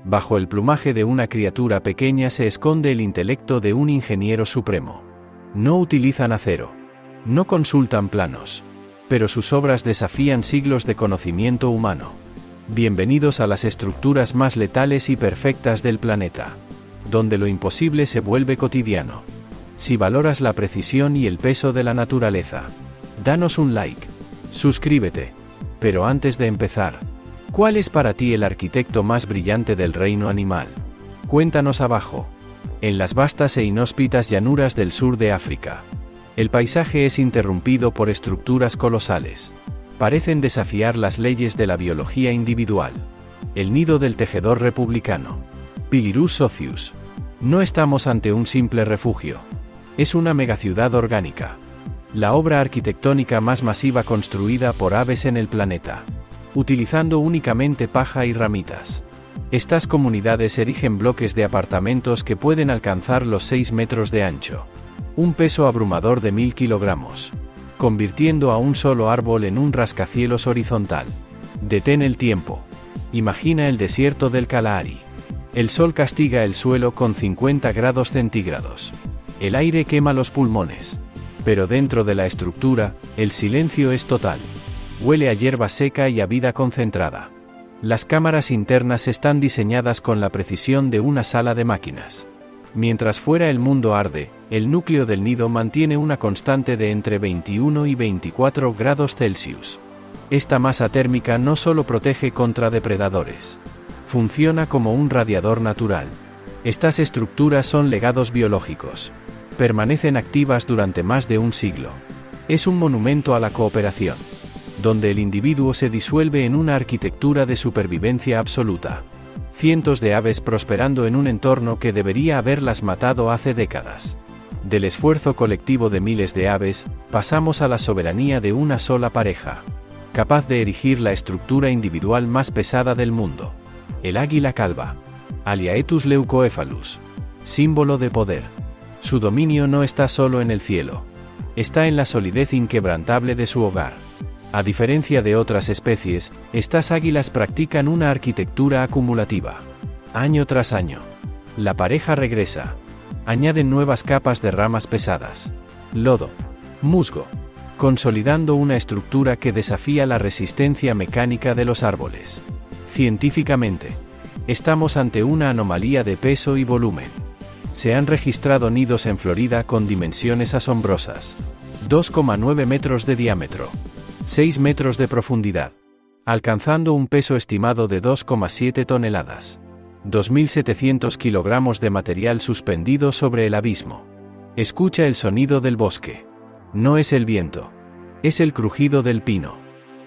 Bajo el plumaje de una criatura pequeña se esconde el intelecto de un ingeniero supremo. No utilizan acero. No consultan planos. Pero sus obras desafían siglos de conocimiento humano. Bienvenidos a las estructuras más letales y perfectas del planeta, donde lo imposible se vuelve cotidiano. Si valoras la precisión y el peso de la naturaleza, danos un like. Suscríbete. Pero antes de empezar, ¿cuál es para ti el arquitecto más brillante del reino animal? Cuéntanos abajo. En las vastas e inhóspitas llanuras del sur de África, el paisaje es interrumpido por estructuras colosales. Parecen desafiar las leyes de la biología individual. El nido del tejedor republicano. Pilirus socius. No estamos ante un simple refugio. Es una megaciudad orgánica. La obra arquitectónica más masiva construida por aves en el planeta, utilizando únicamente paja y ramitas. Estas comunidades erigen bloques de apartamentos que pueden alcanzar los 6 metros de ancho. Un peso abrumador de 1000 kilogramos. Convirtiendo a un solo árbol en un rascacielos horizontal. Detén el tiempo. Imagina el desierto del Kalahari. El sol castiga el suelo con 50 grados centígrados. El aire quema los pulmones. Pero dentro de la estructura, el silencio es total. Huele a hierba seca y a vida concentrada. Las cámaras internas están diseñadas con la precisión de una sala de máquinas. Mientras fuera el mundo arde, el núcleo del nido mantiene una constante de entre 21 y 24 grados Celsius. Esta masa térmica no solo protege contra depredadores. Funciona como un radiador natural. Estas estructuras son legados biológicos. Permanecen activas durante más de un siglo. Es un monumento a la cooperación, donde el individuo se disuelve en una arquitectura de supervivencia absoluta. Cientos de aves prosperando en un entorno que debería haberlas matado hace décadas. Del esfuerzo colectivo de miles de aves, pasamos a la soberanía de una sola pareja, capaz de erigir la estructura individual más pesada del mundo. El águila calva. Haliaetus leucocephalus. Símbolo de poder. Su dominio no está solo en el cielo. Está en la solidez inquebrantable de su hogar. A diferencia de otras especies, estas águilas practican una arquitectura acumulativa. Año tras año, la pareja regresa. Añaden nuevas capas de ramas pesadas, lodo, musgo, consolidando una estructura que desafía la resistencia mecánica de los árboles. Científicamente, estamos ante una anomalía de peso y volumen. Se han registrado nidos en Florida con dimensiones asombrosas. 2,9 metros de diámetro. 6 metros de profundidad, alcanzando un peso estimado de 2,7 toneladas. 2.700 kilogramos de material suspendido sobre el abismo. Escucha el sonido del bosque. No es el viento. Es el crujido del pino.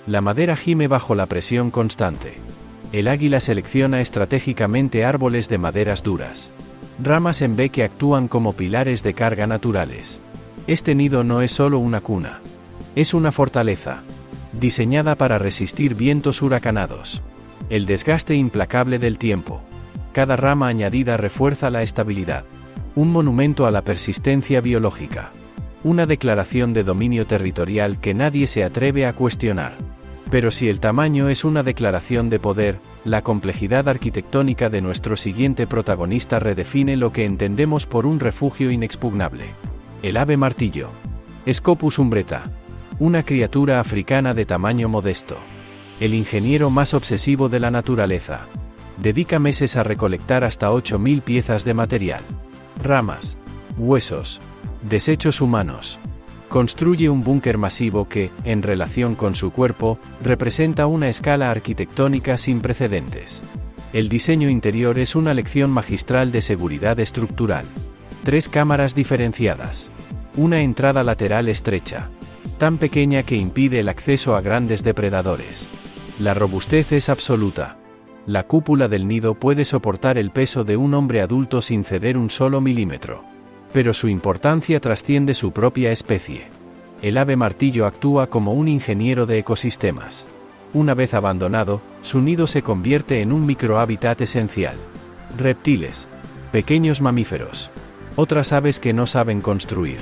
La madera gime bajo la presión constante. El águila selecciona estratégicamente árboles de maderas duras. Ramas en V que actúan como pilares de carga naturales. Este nido no es solo una cuna. Es una fortaleza, diseñada para resistir vientos huracanados. El desgaste implacable del tiempo. Cada rama añadida refuerza la estabilidad. Un monumento a la persistencia biológica. Una declaración de dominio territorial que nadie se atreve a cuestionar. Pero si el tamaño es una declaración de poder, la complejidad arquitectónica de nuestro siguiente protagonista redefine lo que entendemos por un refugio inexpugnable. El ave martillo. Scopus umbreta. Una criatura africana de tamaño modesto. El ingeniero más obsesivo de la naturaleza. Dedica meses a recolectar hasta 8.000 piezas de material. Ramas, huesos, desechos humanos. Construye un búnker masivo que, en relación con su cuerpo, representa una escala arquitectónica sin precedentes. El diseño interior es una lección magistral de seguridad estructural. 3 cámaras diferenciadas. Una entrada lateral estrecha, tan pequeña que impide el acceso a grandes depredadores. La robustez es absoluta. La cúpula del nido puede soportar el peso de un hombre adulto sin ceder un solo milímetro. Pero su importancia trasciende su propia especie. El ave martillo actúa como un ingeniero de ecosistemas. Una vez abandonado, su nido se convierte en un microhábitat esencial. Reptiles. Pequeños mamíferos. Otras aves que no saben construir.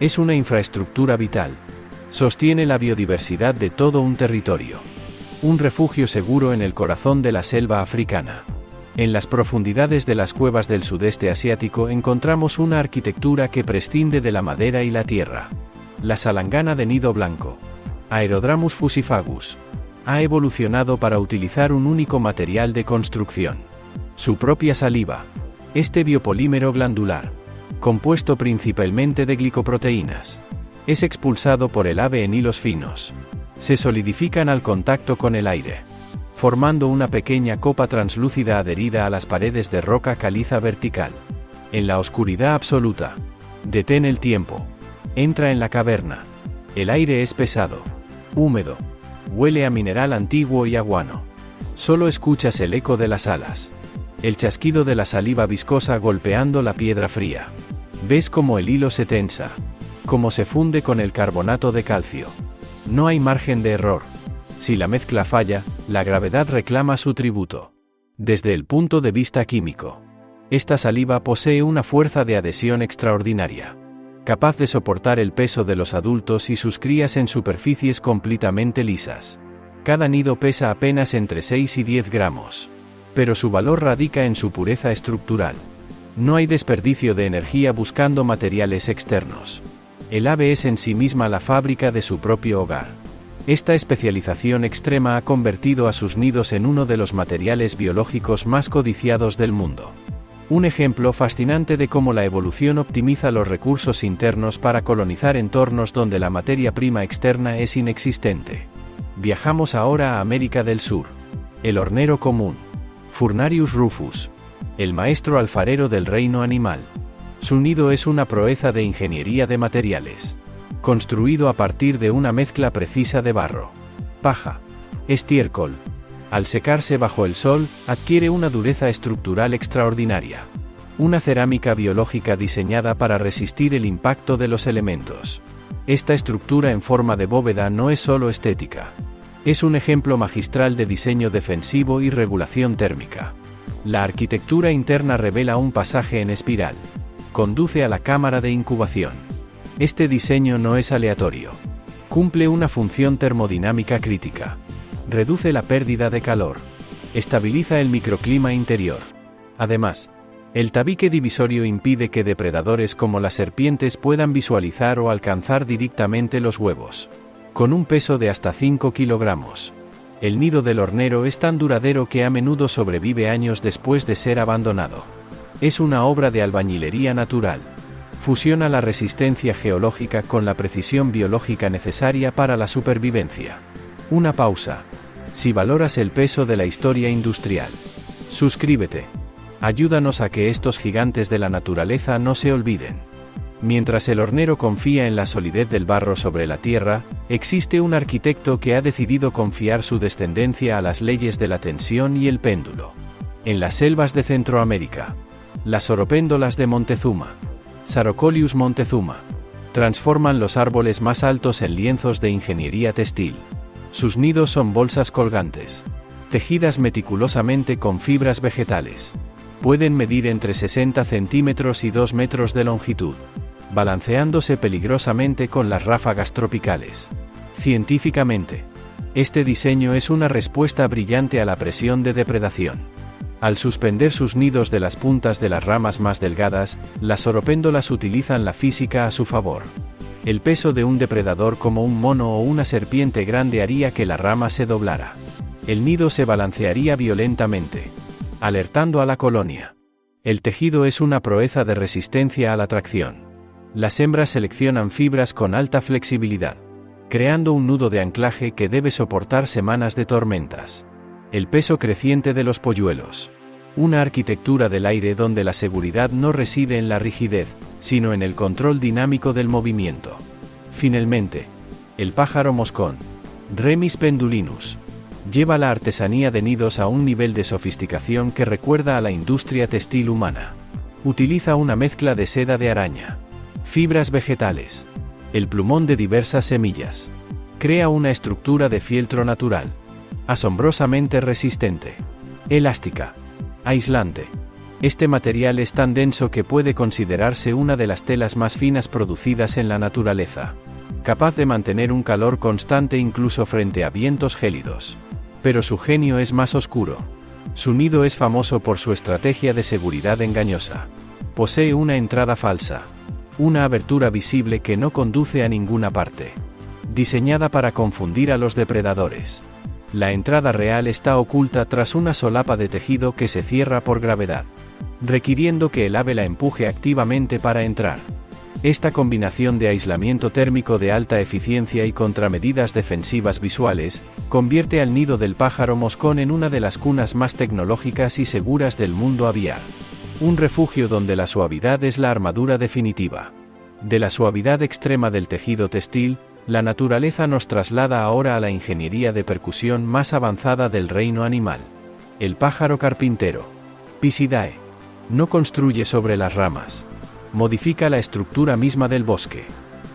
Es una infraestructura vital. Sostiene la biodiversidad de todo un territorio. Un refugio seguro en el corazón de la selva africana. En las profundidades de las cuevas del sudeste asiático encontramos una arquitectura que prescinde de la madera y la tierra. La salangana de nido blanco. Aerodramus fusifagus. Ha evolucionado para utilizar un único material de construcción. Su propia saliva. Este biopolímero glandular, compuesto principalmente de glicoproteínas, es expulsado por el ave en hilos finos. Se solidifican al contacto con el aire, formando una pequeña copa translúcida adherida a las paredes de roca caliza vertical. En la oscuridad absoluta, detén el tiempo. Entra en la caverna. El aire es pesado, húmedo, huele a mineral antiguo y a guano. Solo escuchas el eco de las alas. El chasquido de la saliva viscosa golpeando la piedra fría. Ves cómo el hilo se tensa, cómo se funde con el carbonato de calcio. No hay margen de error. Si la mezcla falla, la gravedad reclama su tributo. Desde el punto de vista químico, esta saliva posee una fuerza de adhesión extraordinaria, capaz de soportar el peso de los adultos y sus crías en superficies completamente lisas. Cada nido pesa apenas entre 6 y 10 gramos. Pero su valor radica en su pureza estructural. No hay desperdicio de energía buscando materiales externos. El ave es en sí misma la fábrica de su propio hogar. Esta especialización extrema ha convertido a sus nidos en uno de los materiales biológicos más codiciados del mundo. Un ejemplo fascinante de cómo la evolución optimiza los recursos internos para colonizar entornos donde la materia prima externa es inexistente. Viajamos ahora a América del Sur. El hornero común. Furnarius rufus. El maestro alfarero del reino animal. Su nido es una proeza de ingeniería de materiales. Construido a partir de una mezcla precisa de barro, paja, estiércol. Al secarse bajo el sol, adquiere una dureza estructural extraordinaria. Una cerámica biológica diseñada para resistir el impacto de los elementos. Esta estructura en forma de bóveda no es solo estética. Es un ejemplo magistral de diseño defensivo y regulación térmica. La arquitectura interna revela un pasaje en espiral. Conduce a la cámara de incubación. Este diseño no es aleatorio. Cumple una función termodinámica crítica. Reduce la pérdida de calor. Estabiliza el microclima interior. Además, el tabique divisorio impide que depredadores como las serpientes puedan visualizar o alcanzar directamente los huevos. Con un peso de hasta 5 kilogramos. El nido del hornero es tan duradero que a menudo sobrevive años después de ser abandonado. Es una obra de albañilería natural. Fusiona la resistencia geológica con la precisión biológica necesaria para la supervivencia. Una pausa. Si valoras el peso de la historia industrial, suscríbete. Ayúdanos a que estos gigantes de la naturaleza no se olviden. Mientras el hornero confía en la solidez del barro sobre la tierra, existe un arquitecto que ha decidido confiar su descendencia a las leyes de la tensión y el péndulo. En las selvas de Centroamérica, las oropéndolas de Montezuma, Sarocolius montezuma, transforman los árboles más altos en lienzos de ingeniería textil. Sus nidos son bolsas colgantes, tejidas meticulosamente con fibras vegetales. Pueden medir entre 60 centímetros y 2 metros de longitud, balanceándose peligrosamente con las ráfagas tropicales. Científicamente, este diseño es una respuesta brillante a la presión de depredación. Al suspender sus nidos de las puntas de las ramas más delgadas, las oropéndolas utilizan la física a su favor. El peso de un depredador como un mono o una serpiente grande haría que la rama se doblara. El nido se balancearía violentamente, alertando a la colonia. El tejido es una proeza de resistencia a la tracción. Las hembras seleccionan fibras con alta flexibilidad, creando un nudo de anclaje que debe soportar semanas de tormentas. El peso creciente de los polluelos. Una arquitectura del aire donde la seguridad no reside en la rigidez, sino en el control dinámico del movimiento. Finalmente, el pájaro moscón, Remis pendulinus, lleva la artesanía de nidos a un nivel de sofisticación que recuerda a la industria textil humana. Utiliza una mezcla de seda de araña, fibras vegetales, El plumón de diversas semillas. Crea una estructura de fieltro natural. Asombrosamente resistente. Elástica. Aislante. Este material es tan denso que puede considerarse una de las telas más finas producidas en la naturaleza. Capaz de mantener un calor constante incluso frente a vientos gélidos. Pero su genio es más oscuro. Su nido es famoso por su estrategia de seguridad engañosa. Posee una entrada falsa. Una abertura visible que no conduce a ninguna parte. Diseñada para confundir a los depredadores. La entrada real está oculta tras una solapa de tejido que se cierra por gravedad, requiriendo que el ave la empuje activamente para entrar. Esta combinación de aislamiento térmico de alta eficiencia y contramedidas defensivas visuales, convierte al nido del pájaro moscón en una de las cunas más tecnológicas y seguras del mundo aviar. Un refugio donde la suavidad es la armadura definitiva. De la suavidad extrema del tejido textil, la naturaleza nos traslada ahora a la ingeniería de percusión más avanzada del reino animal. El pájaro carpintero. Pisidae. No construye sobre las ramas. Modifica la estructura misma del bosque.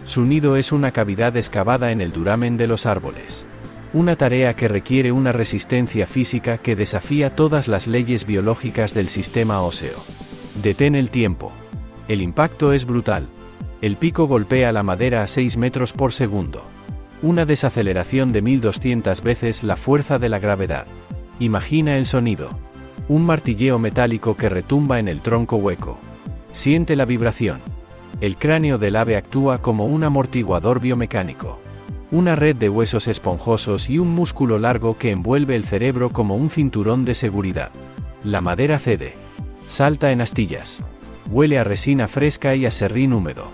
Su nido es una cavidad excavada en el duramen de los árboles. Una tarea que requiere una resistencia física que desafía todas las leyes biológicas del sistema óseo. Detén el tiempo. El impacto es brutal. El pico golpea la madera a 6 metros por segundo. Una desaceleración de 1200 veces la fuerza de la gravedad. Imagina el sonido. Un martilleo metálico que retumba en el tronco hueco. Siente la vibración. El cráneo del ave actúa como un amortiguador biomecánico. Una red de huesos esponjosos y un músculo largo que envuelve el cerebro como un cinturón de seguridad. La madera cede. Salta en astillas. Huele a resina fresca y a serrín húmedo.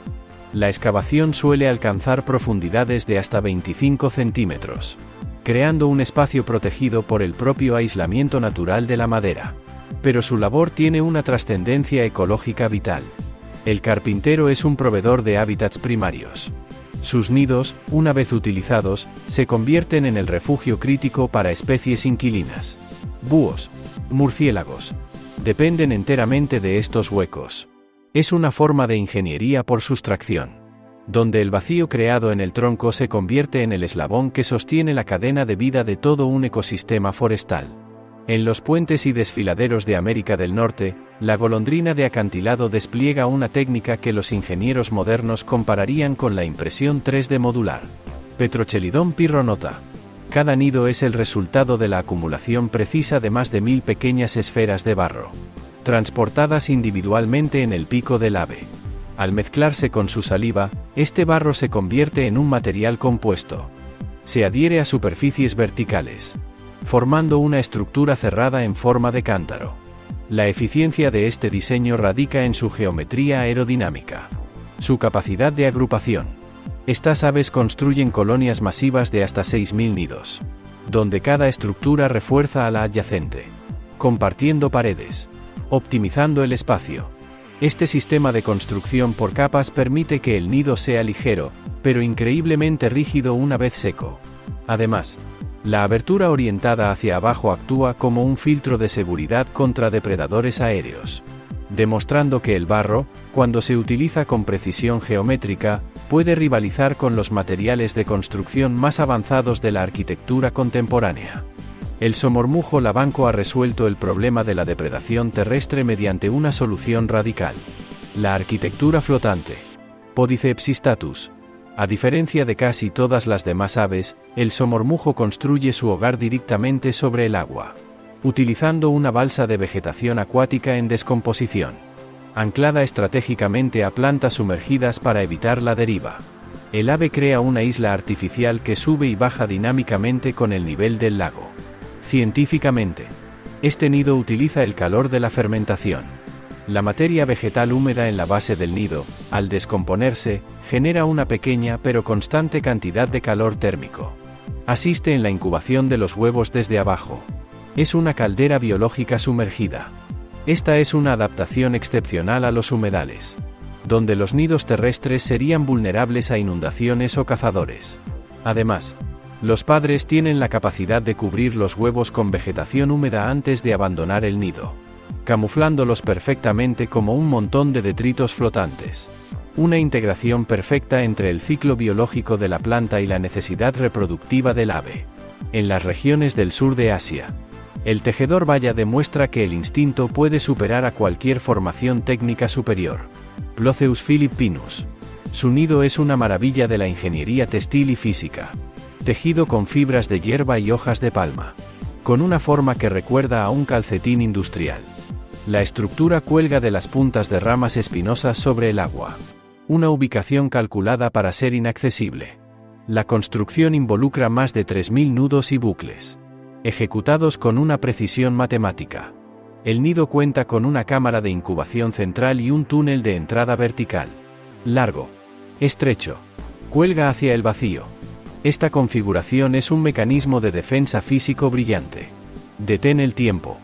La excavación suele alcanzar profundidades de hasta 25 centímetros, creando un espacio protegido por el propio aislamiento natural de la madera. Pero su labor tiene una trascendencia ecológica vital. El carpintero es un proveedor de hábitats primarios. Sus nidos, una vez utilizados, se convierten en el refugio crítico para especies inquilinas. Búhos, murciélagos. Dependen enteramente de estos huecos. Es una forma de ingeniería por sustracción, donde el vacío creado en el tronco se convierte en el eslabón que sostiene la cadena de vida de todo un ecosistema forestal. En los puentes y desfiladeros de América del Norte, la golondrina de acantilado despliega una técnica que los ingenieros modernos compararían con la impresión 3D modular. Petrochelidon pirronota. Cada nido es el resultado de la acumulación precisa de más de 1000 pequeñas esferas de barro, transportadas individualmente en el pico del ave. Al mezclarse con su saliva, este barro se convierte en un material compuesto. Se adhiere a superficies verticales, formando una estructura cerrada en forma de cántaro. La eficiencia de este diseño radica en su geometría aerodinámica. Su capacidad de agrupación. Estas aves construyen colonias masivas de hasta 6000 nidos, donde cada estructura refuerza a la adyacente, compartiendo paredes, optimizando el espacio. Este sistema de construcción por capas permite que el nido sea ligero, pero increíblemente rígido una vez seco. Además, la abertura orientada hacia abajo actúa como un filtro de seguridad contra depredadores aéreos, demostrando que el barro, cuando se utiliza con precisión geométrica, puede rivalizar con los materiales de construcción más avanzados de la arquitectura contemporánea. El somormujo lavanco ha resuelto el problema de la depredación terrestre mediante una solución radical: la arquitectura flotante. Podiceps status. A diferencia de casi todas las demás aves, el somormujo construye su hogar directamente sobre el agua, utilizando una balsa de vegetación acuática en descomposición, anclada estratégicamente a plantas sumergidas para evitar la deriva. El ave crea una isla artificial que sube y baja dinámicamente con el nivel del lago. Científicamente, este nido utiliza el calor de la fermentación. La materia vegetal húmeda en la base del nido, al descomponerse, genera una pequeña pero constante cantidad de calor térmico. Asiste en la incubación de los huevos desde abajo. Es una caldera biológica sumergida. Esta es una adaptación excepcional a los humedales, donde los nidos terrestres serían vulnerables a inundaciones o cazadores. Además, los padres tienen la capacidad de cubrir los huevos con vegetación húmeda antes de abandonar el nido, camuflándolos perfectamente como un montón de detritos flotantes. Una integración perfecta entre el ciclo biológico de la planta y la necesidad reproductiva del ave. En las regiones del sur de Asia, el tejedor valla demuestra que el instinto puede superar a cualquier formación técnica superior. Ploceus philippinus. Su nido es una maravilla de la ingeniería textil y física. Tejido con fibras de hierba y hojas de palma. Con una forma que recuerda a un calcetín industrial. La estructura cuelga de las puntas de ramas espinosas sobre el agua. Una ubicación calculada para ser inaccesible. La construcción involucra más de 3000 nudos y bucles, ejecutados con una precisión matemática. El nido cuenta con una cámara de incubación central y un túnel de entrada vertical. Largo. Estrecho. Cuelga hacia el vacío. Esta configuración es un mecanismo de defensa físico brillante. Detén el tiempo.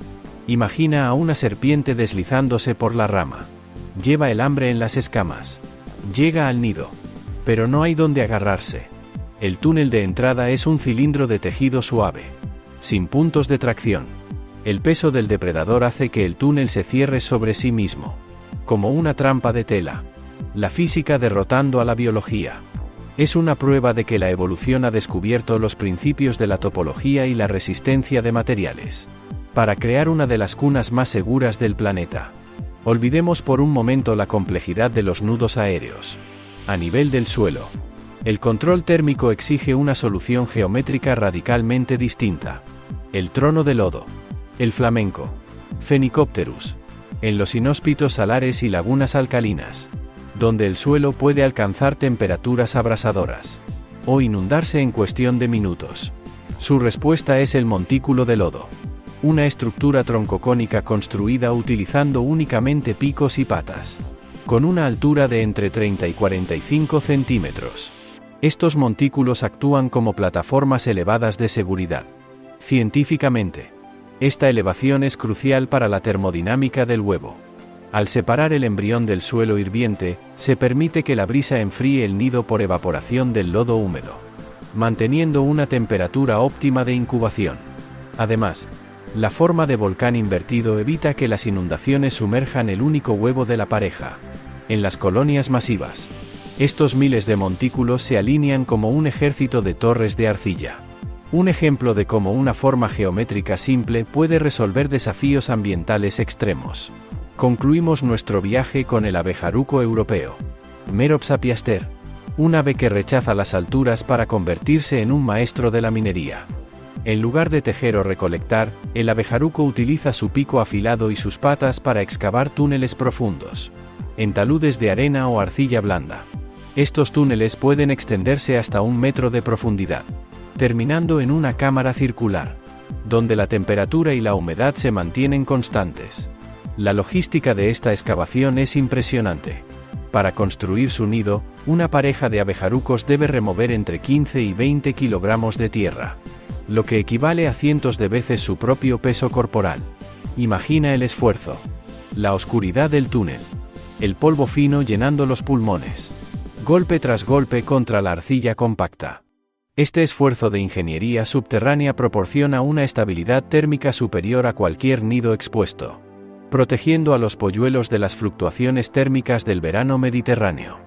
Imagina a una serpiente deslizándose por la rama. Lleva el hambre en las escamas. Llega al nido. Pero no hay donde agarrarse. El túnel de entrada es un cilindro de tejido suave. Sin puntos de tracción. El peso del depredador hace que el túnel se cierre sobre sí mismo. Como una trampa de tela. La física derrotando a la biología. Es una prueba de que la evolución ha descubierto los principios de la topología y la resistencia de materiales. Para crear una de las cunas más seguras del planeta. Olvidemos por un momento la complejidad de los nudos aéreos. A nivel del suelo. El control térmico exige una solución geométrica radicalmente distinta. El trono de lodo. El flamenco. Phenicopterus. En los inhóspitos salares y lagunas alcalinas. Donde el suelo puede alcanzar temperaturas abrasadoras. O inundarse en cuestión de minutos. Su respuesta es el montículo de lodo. Una estructura troncocónica construida utilizando únicamente picos y patas. Con una altura de entre 30 y 45 centímetros. Estos montículos actúan como plataformas elevadas de seguridad. Científicamente, esta elevación es crucial para la termodinámica del huevo. Al separar el embrión del suelo hirviente, se permite que la brisa enfríe el nido por evaporación del lodo húmedo, manteniendo una temperatura óptima de incubación. Además, la forma de volcán invertido evita que las inundaciones sumerjan el único huevo de la pareja. En las colonias masivas, estos miles de montículos se alinean como un ejército de torres de arcilla. Un ejemplo de cómo una forma geométrica simple puede resolver desafíos ambientales extremos. Concluimos nuestro viaje con el abejaruco europeo. Merops apiaster. Un ave que rechaza las alturas para convertirse en un maestro de la minería. En lugar de tejer o recolectar, el abejaruco utiliza su pico afilado y sus patas para excavar túneles profundos. En taludes de arena o arcilla blanda. Estos túneles pueden extenderse hasta 1 metro de profundidad, terminando en una cámara circular, donde la temperatura y la humedad se mantienen constantes. La logística de esta excavación es impresionante. Para construir su nido, una pareja de abejarucos debe remover entre 15 y 20 kilogramos de tierra, lo que equivale a cientos de veces su propio peso corporal. Imagina el esfuerzo. La oscuridad del túnel. El polvo fino llenando los pulmones. Golpe tras golpe contra la arcilla compacta. Este esfuerzo de ingeniería subterránea proporciona una estabilidad térmica superior a cualquier nido expuesto, protegiendo a los polluelos de las fluctuaciones térmicas del verano mediterráneo.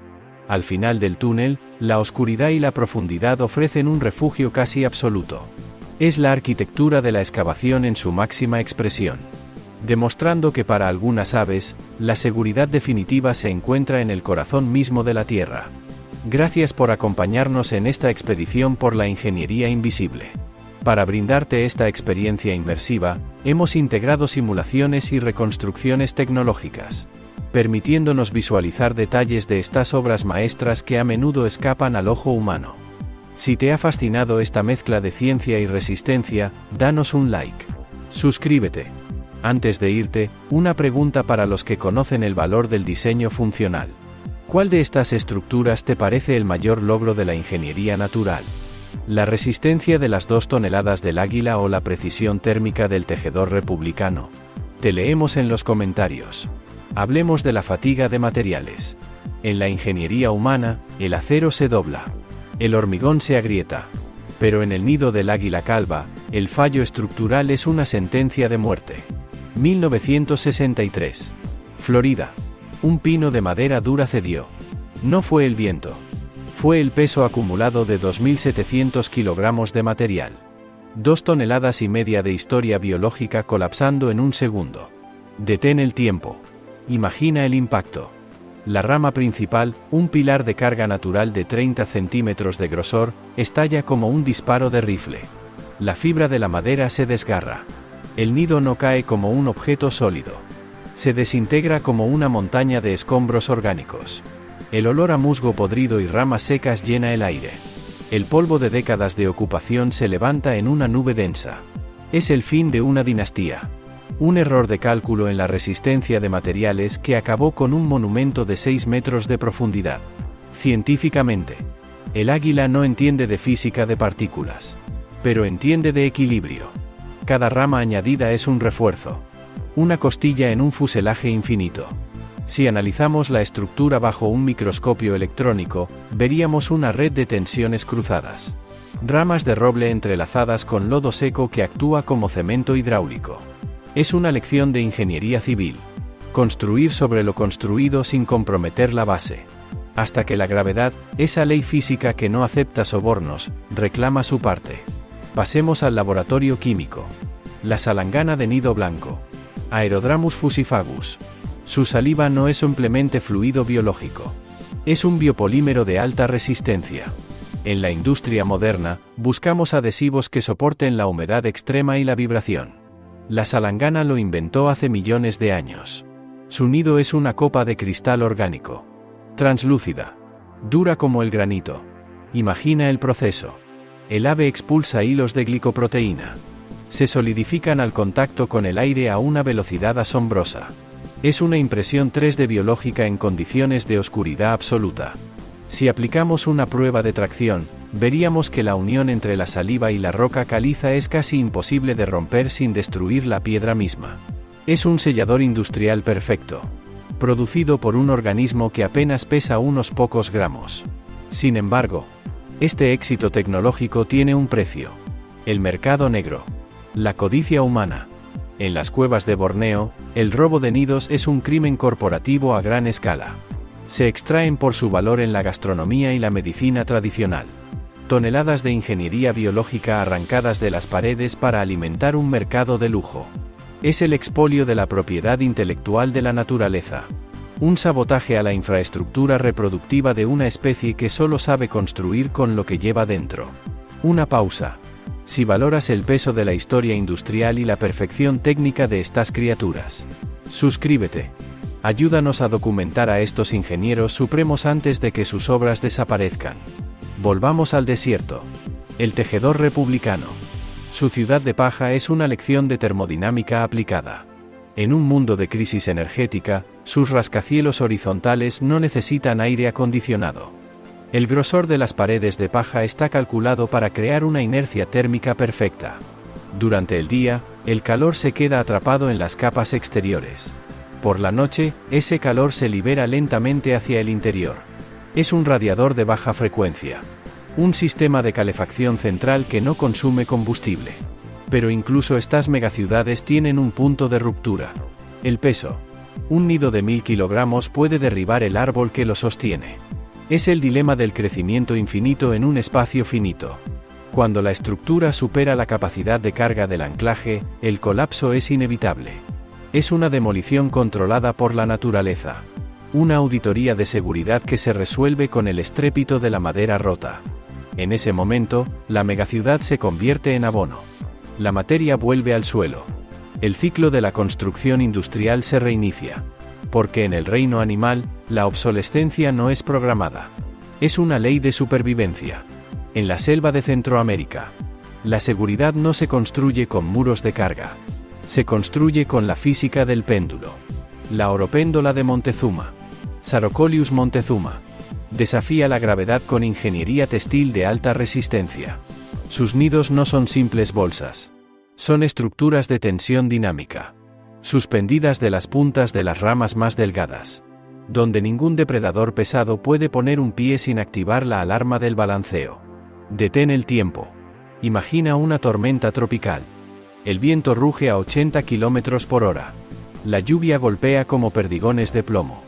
Al final del túnel, la oscuridad y la profundidad ofrecen un refugio casi absoluto. Es la arquitectura de la excavación en su máxima expresión, demostrando que para algunas aves, la seguridad definitiva se encuentra en el corazón mismo de la Tierra. Gracias por acompañarnos en esta expedición por la ingeniería invisible. Para brindarte esta experiencia inmersiva, hemos integrado simulaciones y reconstrucciones tecnológicas, permitiéndonos visualizar detalles de estas obras maestras que a menudo escapan al ojo humano. Si te ha fascinado esta mezcla de ciencia y resistencia, danos un like. Suscríbete. Antes de irte, una pregunta para los que conocen el valor del diseño funcional. ¿Cuál de estas estructuras te parece el mayor logro de la ingeniería natural? ¿La resistencia de las 2 toneladas del águila o la precisión térmica del tejedor republicano? Te leemos en los comentarios. Hablemos de la fatiga de materiales. En la ingeniería humana, el acero se dobla. El hormigón se agrieta. Pero en el nido del águila calva, el fallo estructural es una sentencia de muerte. 1963. Florida. Un pino de madera dura cedió. No fue el viento. Fue el peso acumulado de 2.700 kilogramos de material. 2,5 toneladas de historia biológica colapsando en un segundo. Detén el tiempo. Imagina el impacto. La rama principal, un pilar de carga natural de 30 centímetros de grosor, estalla como un disparo de rifle. La fibra de la madera se desgarra. El nido no cae como un objeto sólido. Se desintegra como una montaña de escombros orgánicos. El olor a musgo podrido y ramas secas llena el aire. El polvo de décadas de ocupación se levanta en una nube densa. Es el fin de una dinastía. Un error de cálculo en la resistencia de materiales que acabó con un monumento de 6 metros de profundidad. Científicamente, el águila no entiende de física de partículas, pero entiende de equilibrio. Cada rama añadida es un refuerzo. Una costilla en un fuselaje infinito. Si analizamos la estructura bajo un microscopio electrónico, veríamos una red de tensiones cruzadas. Ramas de roble entrelazadas con lodo seco que actúa como cemento hidráulico. Es una lección de ingeniería civil. Construir sobre lo construido sin comprometer la base. Hasta que la gravedad, esa ley física que no acepta sobornos, reclama su parte. Pasemos al laboratorio químico. La salangana de nido blanco. Aerodramus fusifagus. Su saliva no es simplemente fluido biológico. Es un biopolímero de alta resistencia. En la industria moderna, buscamos adhesivos que soporten la humedad extrema y la vibración. La salangana lo inventó hace millones de años. Su nido es una copa de cristal orgánico. Translúcida. Dura como el granito. Imagina el proceso. El ave expulsa hilos de glicoproteína. Se solidifican al contacto con el aire a una velocidad asombrosa. Es una impresión 3D biológica en condiciones de oscuridad absoluta. Si aplicamos una prueba de tracción, veríamos que la unión entre la saliva y la roca caliza es casi imposible de romper sin destruir la piedra misma. Es un sellador industrial perfecto, producido por un organismo que apenas pesa unos pocos gramos. Sin embargo, este éxito tecnológico tiene un precio. El mercado negro. La codicia humana. En las cuevas de Borneo, el robo de nidos es un crimen corporativo a gran escala. Se extraen por su valor en la gastronomía y la medicina tradicional. Toneladas de ingeniería biológica arrancadas de las paredes para alimentar un mercado de lujo. Es el expolio de la propiedad intelectual de la naturaleza. Un sabotaje a la infraestructura reproductiva de una especie que solo sabe construir con lo que lleva dentro. Una pausa. Si valoras el peso de la historia industrial y la perfección técnica de estas criaturas, suscríbete. Ayúdanos a documentar a estos ingenieros supremos antes de que sus obras desaparezcan. Volvamos al desierto. El tejedor republicano. Su ciudad de paja es una lección de termodinámica aplicada. En un mundo de crisis energética, sus rascacielos horizontales no necesitan aire acondicionado. El grosor de las paredes de paja está calculado para crear una inercia térmica perfecta. Durante el día, el calor se queda atrapado en las capas exteriores. Por la noche, ese calor se libera lentamente hacia el interior. Es un radiador de baja frecuencia. Un sistema de calefacción central que no consume combustible. Pero incluso estas megaciudades tienen un punto de ruptura. El peso. Un nido de 1000 kilogramos puede derribar el árbol que lo sostiene. Es el dilema del crecimiento infinito en un espacio finito. Cuando la estructura supera la capacidad de carga del anclaje, el colapso es inevitable. Es una demolición controlada por la naturaleza. Una auditoría de seguridad que se resuelve con el estrépito de la madera rota. En ese momento, la megaciudad se convierte en abono. La materia vuelve al suelo. El ciclo de la construcción industrial se reinicia. Porque en el reino animal, la obsolescencia no es programada. Es una ley de supervivencia. En la selva de Centroamérica, la seguridad no se construye con muros de carga. Se construye con la física del péndulo. La oropéndola de Montezuma. Sarocolius montezuma. Desafía la gravedad con ingeniería textil de alta resistencia. Sus nidos no son simples bolsas. Son estructuras de tensión dinámica. Suspendidas de las puntas de las ramas más delgadas. Donde ningún depredador pesado puede poner un pie sin activar la alarma del balanceo. Detén el tiempo. Imagina una tormenta tropical. El viento ruge a 80 km/h. La lluvia golpea como perdigones de plomo.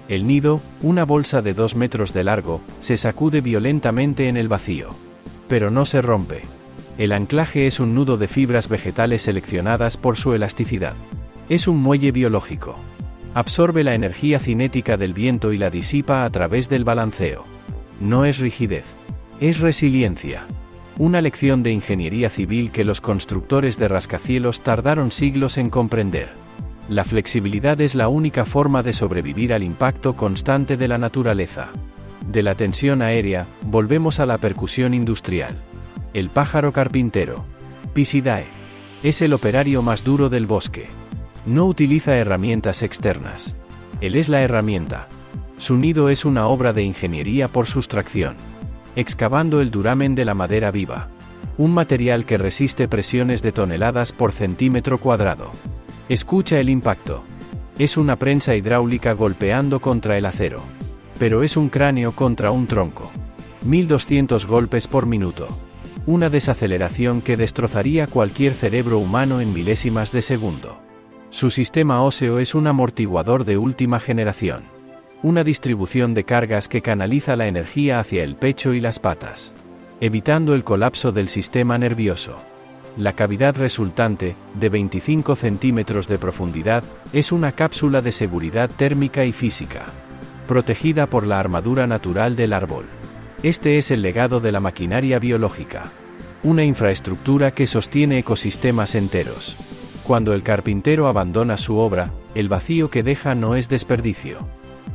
El nido, una bolsa de 2 metros de largo, se sacude violentamente en el vacío. Pero no se rompe. El anclaje es un nudo de fibras vegetales seleccionadas por su elasticidad. Es un muelle biológico. Absorbe la energía cinética del viento y la disipa a través del balanceo. No es rigidez. Es resiliencia. Una lección de ingeniería civil que los constructores de rascacielos tardaron siglos en comprender. La flexibilidad es la única forma de sobrevivir al impacto constante de la naturaleza. De la tensión aérea, volvemos a la percusión industrial. El pájaro carpintero, Pisidae, es el operario más duro del bosque. No utiliza herramientas externas. Él es la herramienta. Su nido es una obra de ingeniería por sustracción. Excavando el duramen de la madera viva. Un material que resiste presiones de toneladas por centímetro cuadrado. Escucha el impacto. Es una prensa hidráulica golpeando contra el acero. Pero es un cráneo contra un tronco. 1200 golpes por minuto. Una desaceleración que destrozaría cualquier cerebro humano en milésimas de segundo. Su sistema óseo es un amortiguador de última generación. Una distribución de cargas que canaliza la energía hacia el pecho y las patas, evitando el colapso del sistema nervioso. La cavidad resultante, de 25 centímetros de profundidad, es una cápsula de seguridad térmica y física, protegida por la armadura natural del árbol. Este es el legado de la maquinaria biológica. Una infraestructura que sostiene ecosistemas enteros. Cuando el carpintero abandona su obra, el vacío que deja no es desperdicio.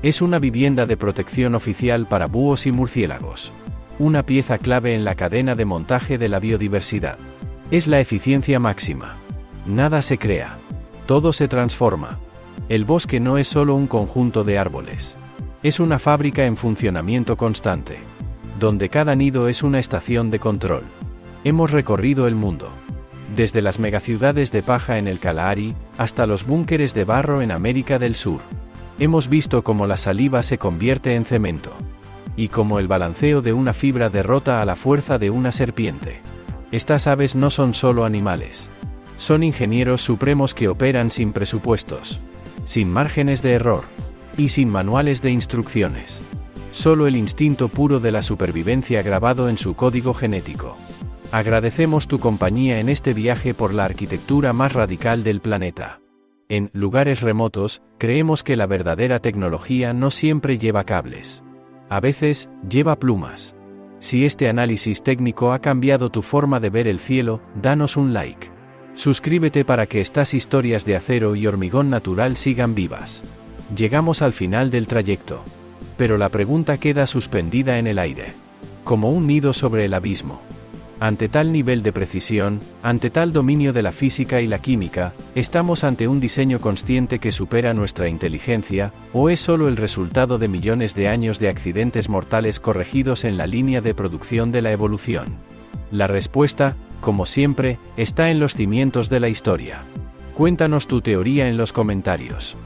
Es una vivienda de protección oficial para búhos y murciélagos. Una pieza clave en la cadena de montaje de la biodiversidad. Es la eficiencia máxima. Nada se crea. Todo se transforma. El bosque no es solo un conjunto de árboles. Es una fábrica en funcionamiento constante. Donde cada nido es una estación de control. Hemos recorrido el mundo. Desde las megaciudades de paja en el Kalahari, hasta los búnkeres de barro en América del Sur. Hemos visto cómo la saliva se convierte en cemento. Y cómo el balanceo de una fibra derrota a la fuerza de una serpiente. Estas aves no son solo animales. Son ingenieros supremos que operan sin presupuestos. Sin márgenes de error. Y sin manuales de instrucciones. Solo el instinto puro de la supervivencia grabado en su código genético. Agradecemos tu compañía en este viaje por la arquitectura más radical del planeta. En lugares remotos, creemos que la verdadera tecnología no siempre lleva cables. A veces, lleva plumas. Si este análisis técnico ha cambiado tu forma de ver el cielo, danos un like. Suscríbete para que estas historias de acero y hormigón natural sigan vivas. Llegamos al final del trayecto. Pero la pregunta queda suspendida en el aire. Como un nido sobre el abismo. Ante tal nivel de precisión, ante tal dominio de la física y la química, ¿estamos ante un diseño consciente que supera nuestra inteligencia, o es solo el resultado de millones de años de accidentes mortales corregidos en la línea de producción de la evolución? La respuesta, como siempre, está en los cimientos de la historia. Cuéntanos tu teoría en los comentarios.